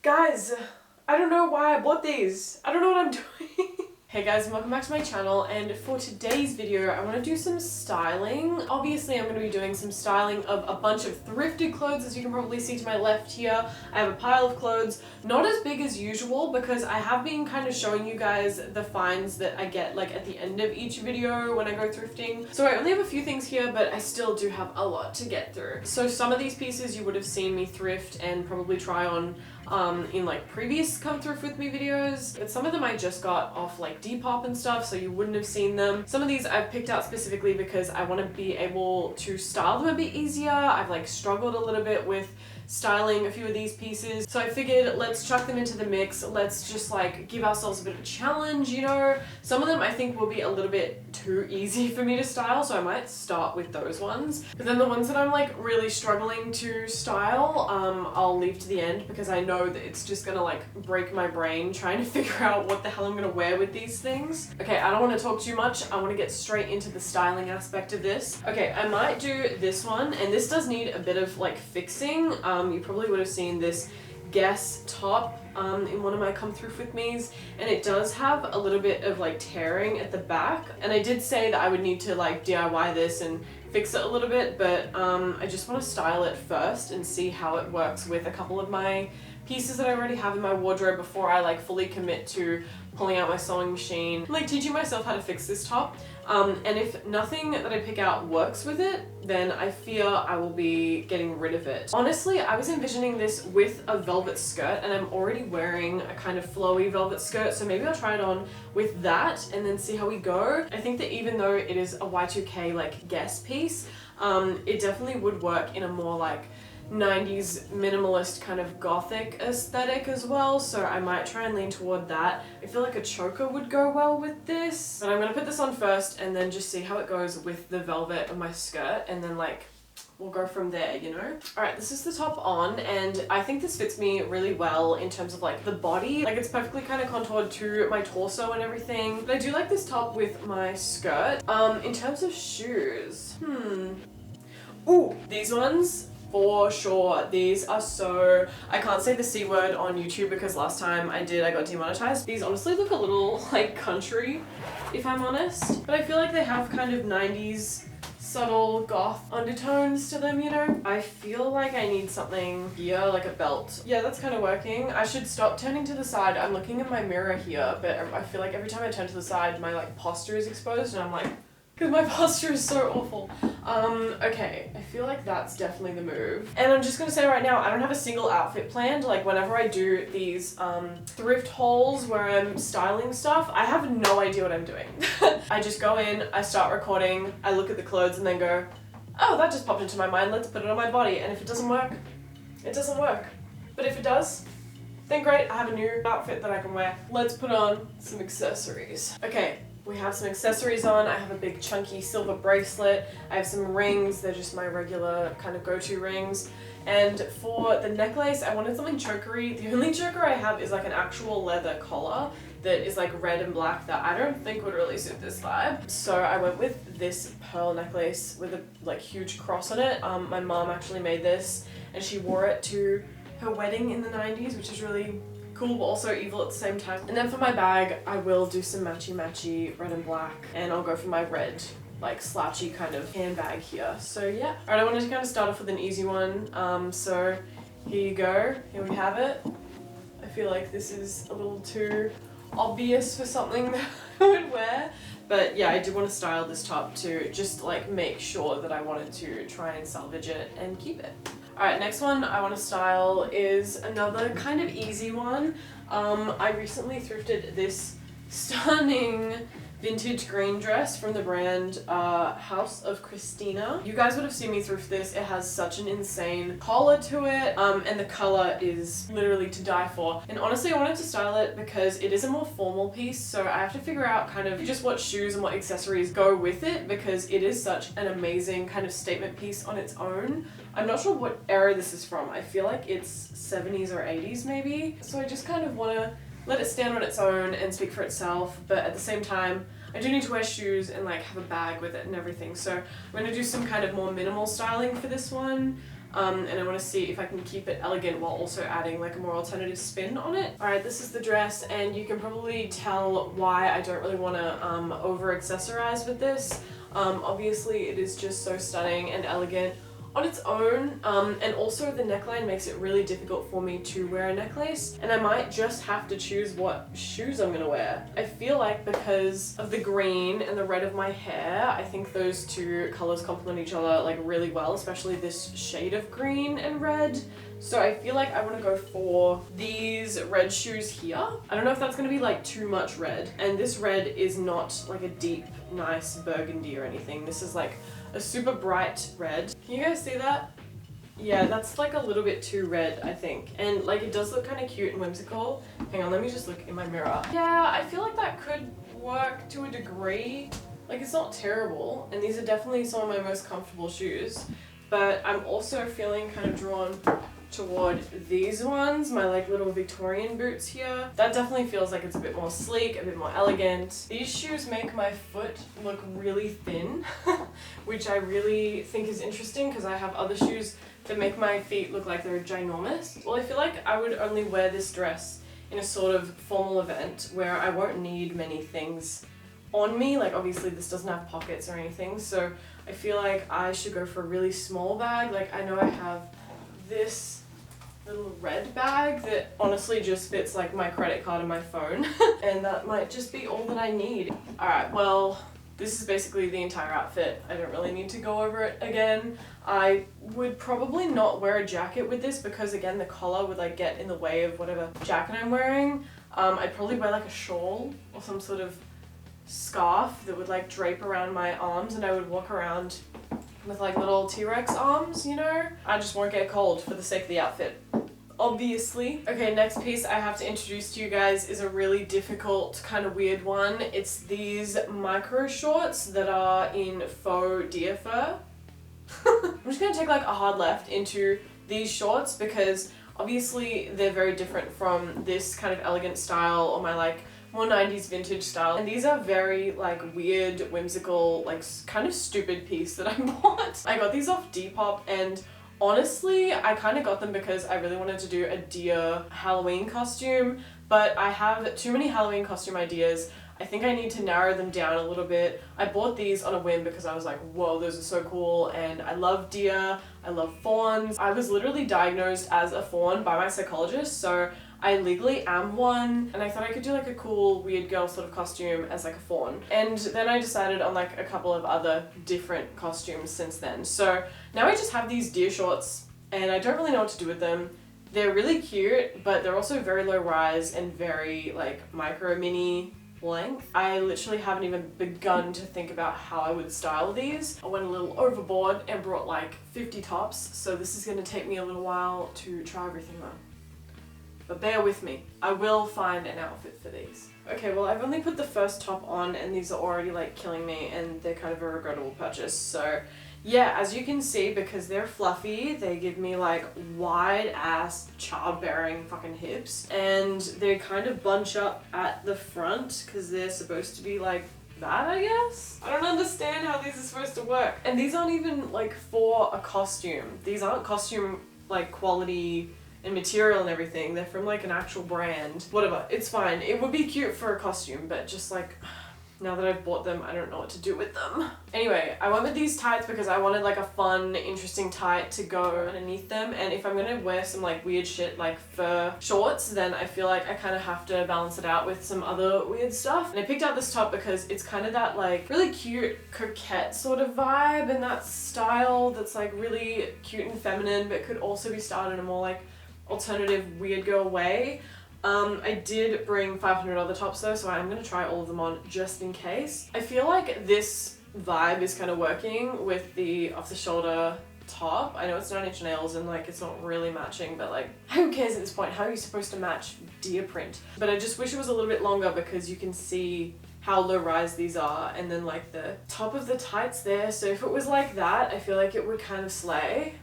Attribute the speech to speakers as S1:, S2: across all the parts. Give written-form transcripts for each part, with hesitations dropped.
S1: Guys, I don't know why I bought these. I don't know what I'm doing. Hey guys, and welcome back to my channel, and for today's video I want to do some styling. Obviously I'm going to be doing some styling of a bunch of thrifted clothes. As you can probably see to my left here, I have a pile of clothes, not as big as usual because I have been kind of showing you guys the finds that I get like at the end of each video when I go thrifting. So I only have a few things here, but I still do have a lot to get through. So some of these pieces you would have seen me thrift and probably try on in like previous come thrift with me videos, but some of them I just got off like Depop and stuff, so you wouldn't have seen them. Some of these I've picked out specifically because I want to be able to style them a bit easier. I've like struggled a little bit with styling a few of these pieces, so I figured let's chuck them into the mix. Let's just like give ourselves a bit of a challenge, you know. Some of them I think will be a little bit too easy for me to style, so I might start with those ones, but then the ones that I'm like really struggling to style I'll leave to the end because I know that it's just gonna like break my brain trying to figure out what the hell I'm gonna wear with these things. Okay, I don't want to talk too much. I want to get straight into the styling aspect of this. Okay, I might do this one, and this does need a bit of like fixing. You probably would have seen this Guess top in one of my come through with me's, and it does have a little bit of like tearing at the back, and I did say that I would need to like DIY this and fix it a little bit, but I just want to style it first and see how it works with a couple of my pieces that I already have in my wardrobe before I like fully commit to pulling out my sewing machine, like teaching myself how to fix this top. And if nothing that I pick out works with it, then I fear I will be getting rid of it. Honestly, I was envisioning this with a velvet skirt, and I'm already wearing a kind of flowy velvet skirt, so maybe I'll try it on with that and then see how we go. I think that even though it is a Y2K like Guess piece, it definitely would work in a more like 90s minimalist kind of gothic aesthetic as well, so I might try and lean toward that. I feel like a choker would go well with this, but I'm gonna put this on first and then just see how it goes with the velvet of my skirt, and then like we'll go from there, you know? Alright, this is the top on, and I think this fits me really well in terms of like the body. Like it's perfectly kind of contoured to my torso and everything, but I do like this top with my skirt. In terms of shoes, ooh, these ones for sure. These are so, I can't say the C word on YouTube because last time I did I got demonetized. These honestly look a little like country if I'm honest, but I feel like they have kind of 90s subtle goth undertones to them, you know? I feel like I need something here, like a belt. Yeah, that's kind of working. I should stop turning to the side. I'm looking in my mirror here, but I feel like every time I turn to the side my like posture is exposed, and I'm like, because my posture is so awful. Okay, I feel like that's definitely the move. And I'm just gonna say right now, I don't have a single outfit planned. Like whenever I do these thrift hauls where I'm styling stuff, I have no idea what I'm doing. I just go in, I start recording, I look at the clothes and then go, oh, that just popped into my mind, let's put it on my body. And if it doesn't work, it doesn't work. But if it does, then great, I have a new outfit that I can wear. Let's put on some accessories. Okay. We have some accessories on. I have a big chunky silver bracelet. I have some rings. They're just my regular kind of go-to rings. And for the necklace, I wanted something chokery. The only choker I have is like an actual leather collar that is like red and black that I don't think would really suit this vibe. So I went with this pearl necklace with a like huge cross on it. My mom actually made this and she wore it to her wedding in the 90s, which is really cool but also evil at the same time. And then for my bag, I will do some matchy red and black, and I'll go for my red like slouchy kind of handbag here. So yeah. Alright, I wanted to kind of start off with an easy one. So here you go. Here we have it. I feel like this is a little too obvious for something that I would wear. But yeah, I do want to style this top to just like make sure that I wanted to try and salvage it and keep it. Alright, next one I want to style is another kind of easy one. I recently thrifted this stunning vintage green dress from the brand House of Christina. You guys would have seen me thrift this. It has such an insane collar to it, and the color is literally to die for. And honestly, I wanted to style it because it is a more formal piece, so I have to figure out kind of just what shoes and what accessories go with it because it is such an amazing kind of statement piece on its own. I'm not sure what era this is from. I feel like it's 70s or 80s maybe. So I just kind of want to let it stand on its own and speak for itself, but at the same time, I do need to wear shoes and like have a bag with it and everything. So I'm going to do some kind of more minimal styling for this one. and I want to see if I can keep it elegant while also adding like a more alternative spin on it. Alright, this is the dress, and you can probably tell why I don't really want to over accessorize with this. Obviously it is just so stunning and elegant on its own, and also the neckline makes it really difficult for me to wear a necklace, and I might just have to choose what shoes I'm gonna wear. I feel like because of the green and the red of my hair, I think those two colors complement each other like really well, especially this shade of green and red. So I feel like I want to go for these red shoes here. I don't know if that's going to be like too much red, and this red is not like a deep, nice burgundy or anything. This is like a super bright red. Can you guys see that? Yeah, that's like a little bit too red, I think. And like it does look kind of cute and whimsical. Hang on, let me just look in my mirror. Yeah, I feel like that could work to a degree. Like it's not terrible, and these are definitely some of my most comfortable shoes. But I'm also feeling kind of drawn toward these ones, my like little Victorian boots here. That definitely feels like it's a bit more sleek, a bit more elegant. These shoes make my foot look really thin, which I really think is interesting because I have other shoes that make my feet look like they're ginormous. Well, I feel like I would only wear this dress in a sort of formal event where I won't need many things on me. Like obviously this doesn't have pockets or anything, so I feel like I should go for a really small bag. Like I know I have this little red bag that honestly just fits like my credit card and my phone and that might just be all that I need. Alright, well, this is basically the entire outfit. I don't really need to go over it again. I would probably not wear a jacket with this because again the collar would like get in the way of whatever jacket I'm wearing. I'd probably wear like a shawl or some sort of scarf that would like drape around my arms, and I would walk around with like little T-Rex arms, you know? I just won't get cold for the sake of the outfit, obviously. Okay, next piece I have to introduce to you guys is a really difficult, kind of weird one. It's these micro shorts that are in faux deer fur. I'm just gonna take like a hard left into these shorts because obviously they're very different from this kind of elegant style or my like more 90s vintage style, and these are very like weird, whimsical, like kind of stupid piece that I bought. I got these off Depop, and honestly I kind of got them because I really wanted to do a deer Halloween costume, but I have too many Halloween costume ideas. I think I need to narrow them down a little bit. I bought these on a whim because I was like, whoa, those are so cool, and I love deer, I love fawns. I was literally diagnosed as a fawn by my psychologist, so I legally am one, and I thought I could do like a cool weird girl sort of costume as like a fawn. And then I decided on like a couple of other different costumes since then. So now I just have these deer shorts and I don't really know what to do with them. They're really cute, but they're also very low rise and very like micro mini length. I literally haven't even begun to think about how I would style these. I went a little overboard and brought like 50 tops, so this is going to take me a little while to try everything on. But bear with me, I will find an outfit for these. Okay, well I've only put the first top on and these are already like killing me, and they're kind of a regrettable purchase. So yeah, as you can see, because they're fluffy, they give me like wide ass childbearing fucking hips, and they kind of bunch up at the front because they're supposed to be like that, I guess? I don't understand how these are supposed to work. And these aren't even like for a costume. These aren't costume like quality and material and everything. They're from like an actual brand. Whatever, it's fine. It would be cute for a costume, but just like now that I've bought them, I don't know what to do with them. Anyway, I went with these tights because I wanted like a fun, interesting tight to go underneath them, and if I'm gonna wear some like weird shit like fur shorts, then I feel like I kind of have to balance it out with some other weird stuff. And I picked out this top because it's kind of that like really cute coquette sort of vibe, and that style that's like really cute and feminine but could also be styled in a more like alternative weird girl way. I did bring 500 other tops though, so I'm gonna try all of them on just in case. I feel like this vibe is kind of working with the off-the-shoulder top. I know it's 9 inch nails and like it's not really matching, but like who cares at this point? How are you supposed to match deer print? But I just wish it was a little bit longer because you can see how low rise these are, and then like the top of the tights there. So if it was like that, I feel like it would kind of slay.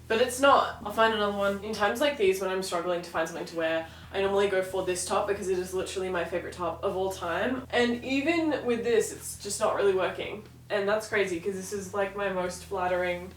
S1: But it's not. I'll find another one. In times like these when I'm struggling to find something to wear, I normally go for this top because it is literally my favorite top of all time. And even with this, it's just not really working. And that's crazy because this is like my most flattering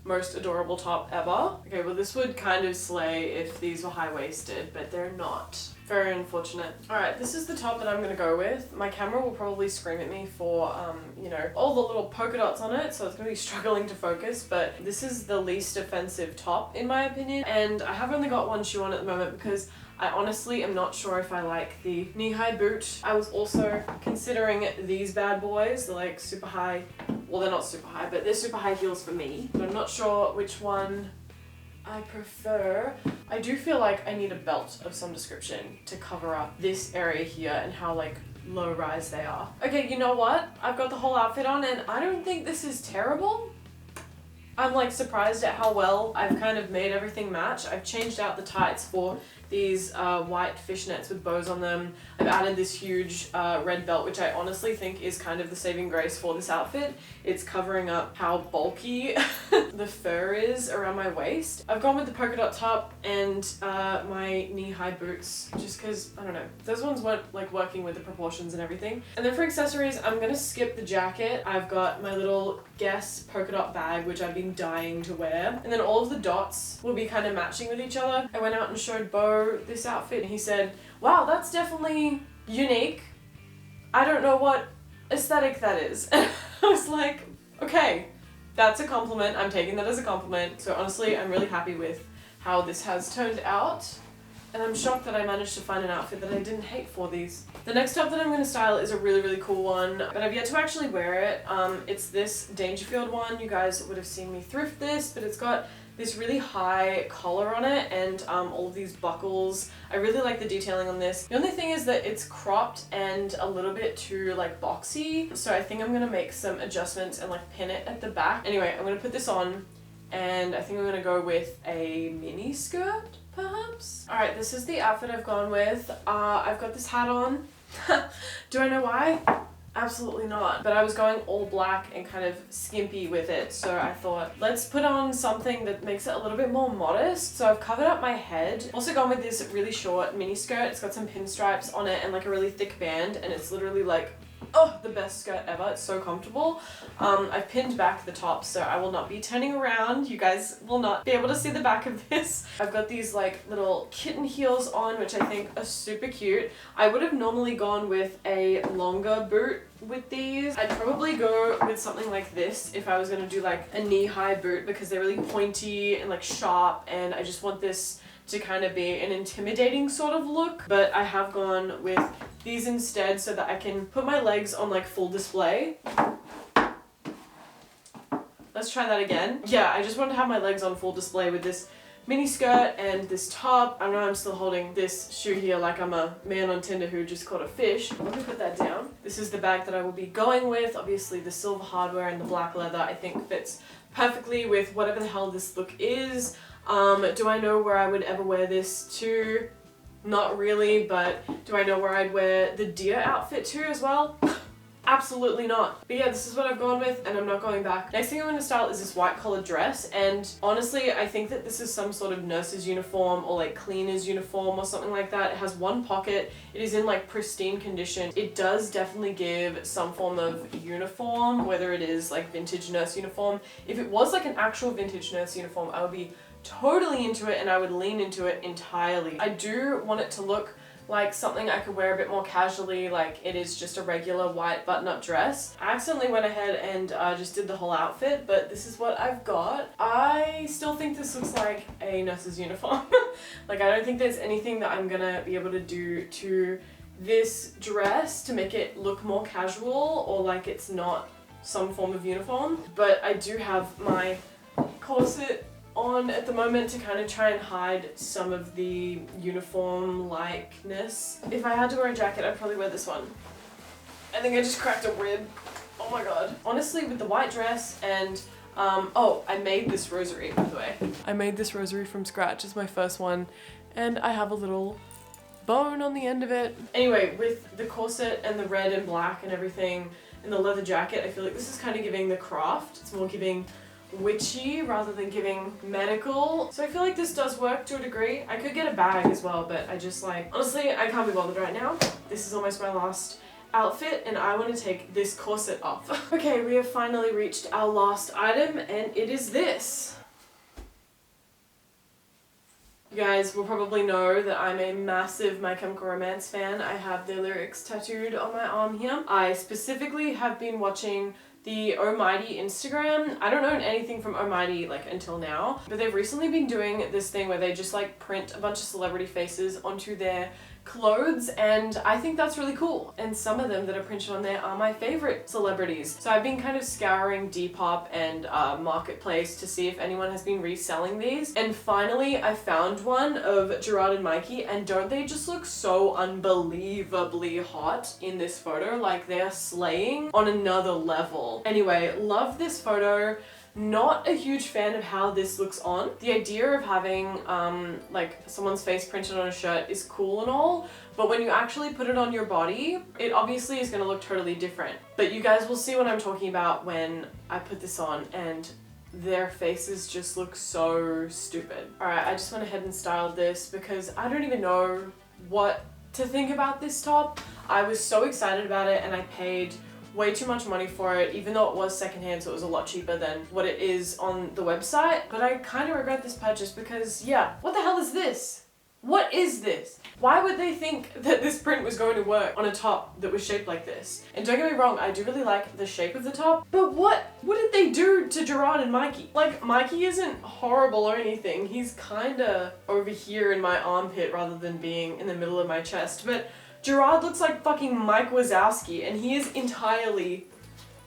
S1: most adorable top ever. Okay, well this would kind of slay if these were high-waisted, but they're not. Very unfortunate. Alright, this is the top that I'm gonna go with. My camera will probably scream at me for, you know, all the little polka dots on it, so it's gonna be struggling to focus, but this is the least offensive top in my opinion, and I have only got one shoe on at the moment because I honestly am not sure if I like the knee-high boot. I was also considering these bad boys. They're like super high, well they're not super high, but they're super high heels for me, but I'm not sure which one I prefer. I do feel like I need a belt of some description to cover up this area here and how like low rise they are. Okay, you know what? I've got the whole outfit on and I don't think this is terrible. I'm like surprised at how well I've kind of made everything match. I've changed out the tights for these white fishnets with bows on them. I've added this huge red belt, which I honestly think is kind of the saving grace for this outfit. It's covering up how bulky the fur is around my waist. I've gone with the polka dot top and my knee-high boots, just because, I don't know, those ones weren't like working with the proportions and everything. And then for accessories, I'm gonna skip the jacket. I've got my little Guess polka dot bag, which I've been dying to wear. And then all of the dots will be kind of matching with each other. I went out and showed Bo this outfit and he said, wow, that's definitely unique. I don't know what aesthetic that is. And I was like, okay, that's a compliment. I'm taking that as a compliment. So honestly, I'm really happy with how this has turned out. And I'm shocked that I managed to find an outfit that I didn't hate for these. The next top that I'm going to style is a really, really cool one, but I've yet to actually wear it. It's this Dangerfield one. You guys would have seen me thrift this, but it's got this really high collar on it and all of these buckles. I really like the detailing on this. The only thing is that it's cropped and a little bit too like boxy, so I think I'm going to make some adjustments and like pin it at the back. Anyway, I'm going to put this on and I think I'm going to go with a mini skirt. Perhaps? Alright, this is the outfit I've gone with. I've got this hat on. Do I know why? Absolutely not. But I was going all black and kind of skimpy with it, so I thought, let's put on something that makes it a little bit more modest. So I've covered up my head. Also gone with this really short mini skirt. It's got some pinstripes on it and like a really thick band, and it's literally like, oh, the best skirt ever. It's so comfortable. I've pinned back the top, so I will not be turning around. You guys will not be able to see the back of this. I've got these like little kitten heels on, which I think are super cute. I would have normally gone with a longer boot with these. I'd probably go with something like this if I was going to do like a knee-high boot, because they're really pointy and like sharp, and I just want this to kind of be an intimidating sort of look. But I have gone with these instead so that I can put my legs on like full display. Let's try that again. Yeah, I just want to have my legs on full display with this mini skirt and this top. I know I'm still holding this shoe here like I'm a man on Tinder who just caught a fish. Let me put that down. This is the bag that I will be going with. Obviously the silver hardware and the black leather I think fits perfectly with whatever the hell this look is. Do I know where I would ever wear this to? Not really, but do I know where I'd wear the deer outfit to as well? Absolutely not. But yeah, this is what I've gone with and I'm not going back. Next thing I'm going to style is this white collared dress, and honestly I think that this is some sort of nurse's uniform or like cleaner's uniform or something like that. It has one pocket. It is in like pristine condition. It does definitely give some form of uniform, whether it is like vintage nurse uniform. If it was like an actual vintage nurse uniform, I would be totally into it and I would lean into it entirely. I do want it to look like something I could wear a bit more casually, like it is just a regular white button-up dress. I accidentally went ahead and just did the whole outfit, but this is what I've got. I still think this looks like a nurse's uniform. Like I don't think there's anything that I'm gonna be able to do to this dress to make it look more casual or like it's not some form of uniform. But I do have my corset on at the moment to kind of try and hide some of the uniform likeness. If I had to wear a jacket, I'd probably wear this one. I think I just cracked a rib. Oh my god. Honestly, with the white dress and oh, I made this rosary, by the way. I made this rosary from scratch. It's my first one, and I have a little bone on the end of it. Anyway, with the corset and the red and black and everything and the leather jacket, I feel like this is kind of giving the craft. It's more giving witchy rather than giving medical. So I feel like this does work to a degree. I could get a bag as well, but I just like, honestly, I can't be bothered right now. This is almost my last outfit and I want to take this corset off. Okay, we have finally reached our last item and it is this. You guys will probably know that I'm a massive My Chemical Romance fan. I have their lyrics tattooed on my arm here. I specifically have been watching the Almighty Instagram. I don't know anything from Almighty like until now, but they've recently been doing this thing where they just like print a bunch of celebrity faces onto their clothes, and I think that's really cool. And some of them that are printed on there are my favorite celebrities. So I've been kind of scouring Depop and Marketplace to see if anyone has been reselling these. And finally I found one of Gerard and Mikey, and don't they just look so unbelievably hot in this photo? Like they're slaying on another level. Anyway, love this photo. Not a huge fan of how this looks on. The idea of having like someone's face printed on a shirt is cool and all, but when you actually put it on your body, it obviously is going to look totally different. But you guys will see what I'm talking about when I put this on, and their faces just look so stupid. Alright, I just went ahead and styled this because I don't even know what to think about this top. I was so excited about it and I paid way too much money for it, even though it was secondhand, so it was a lot cheaper than what it is on the website. But I kind of regret this purchase because, yeah, what the hell is this? What is this? Why would they think that this print was going to work on a top that was shaped like this? And don't get me wrong, I do really like the shape of the top, but what did they do to Gerard and Mikey? Like, Mikey isn't horrible or anything. He's kinda over here in my armpit rather than being in the middle of my chest, but Gerard looks like fucking Mike Wazowski, and he is entirely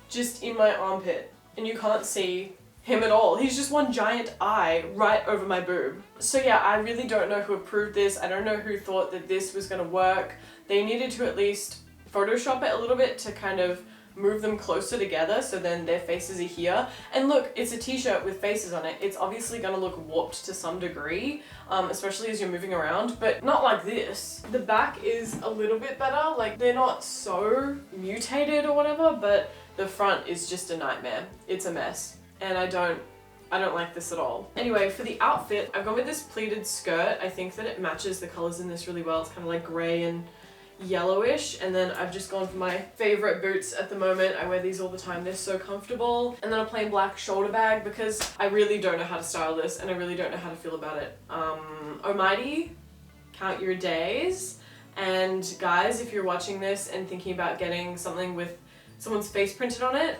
S1: just in my armpit, and you can't see him at all. He's just one giant eye right over my boob. So yeah, I really don't know who approved this. I don't know who thought that this was gonna work. They needed to at least Photoshop it a little bit to kind of move them closer together so then their faces are here. And look, it's a t-shirt with faces on it. It's obviously gonna look warped to some degree, especially as you're moving around, but not like this. The back is a little bit better, like they're not so mutated or whatever, but the front is just a nightmare. It's a mess, and I don't like this at all. Anyway, for the outfit, I've gone with this pleated skirt. I think that it matches the colors in this really well. It's kind of like gray and yellowish, and then I've just gone for my favorite boots at the moment. I wear these all the time, they're so comfortable. And then a plain black shoulder bag because I really don't know how to style this and I really don't know how to feel about it. Almighty, count your days. And guys, if you're watching this and thinking about getting something with someone's face printed on it,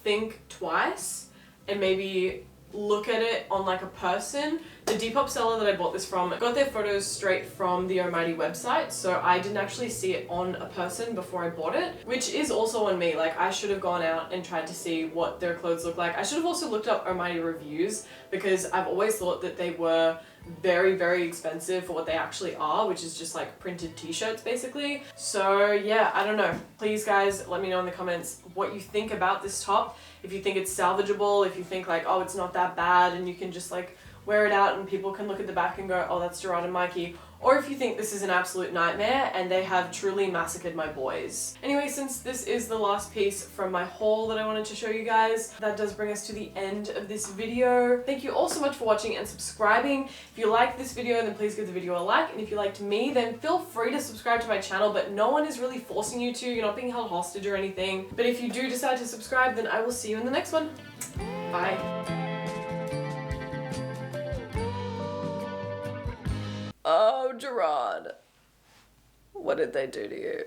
S1: think twice and maybe look at it on like a person. The Depop seller that I bought this from got their photos straight from the Almighty website, so I didn't actually see it on a person before I bought it, which is also on me. Like, I should have gone out and tried to see what their clothes look like. I should have also looked up Almighty reviews because I've always thought that they were very, very expensive for what they actually are, which is just like printed t-shirts basically. So yeah, I don't know. Please guys, let me know in the comments what you think about this top. If you think it's salvageable, if you think like, oh, it's not that bad and you can just like wear it out and people can look at the back and go, oh, that's Gerard and Mikey. Or if you think this is an absolute nightmare and they have truly massacred my boys. Anyway, since this is the last piece from my haul that I wanted to show you guys, that does bring us to the end of this video. Thank you all so much for watching and subscribing. If you liked this video, then please give the video a like. And if you liked me, then feel free to subscribe to my channel, but no one is really forcing you to. You're not being held hostage or anything. But if you do decide to subscribe, then I will see you in the next one. Bye. Oh, Gerard, what did they do to you?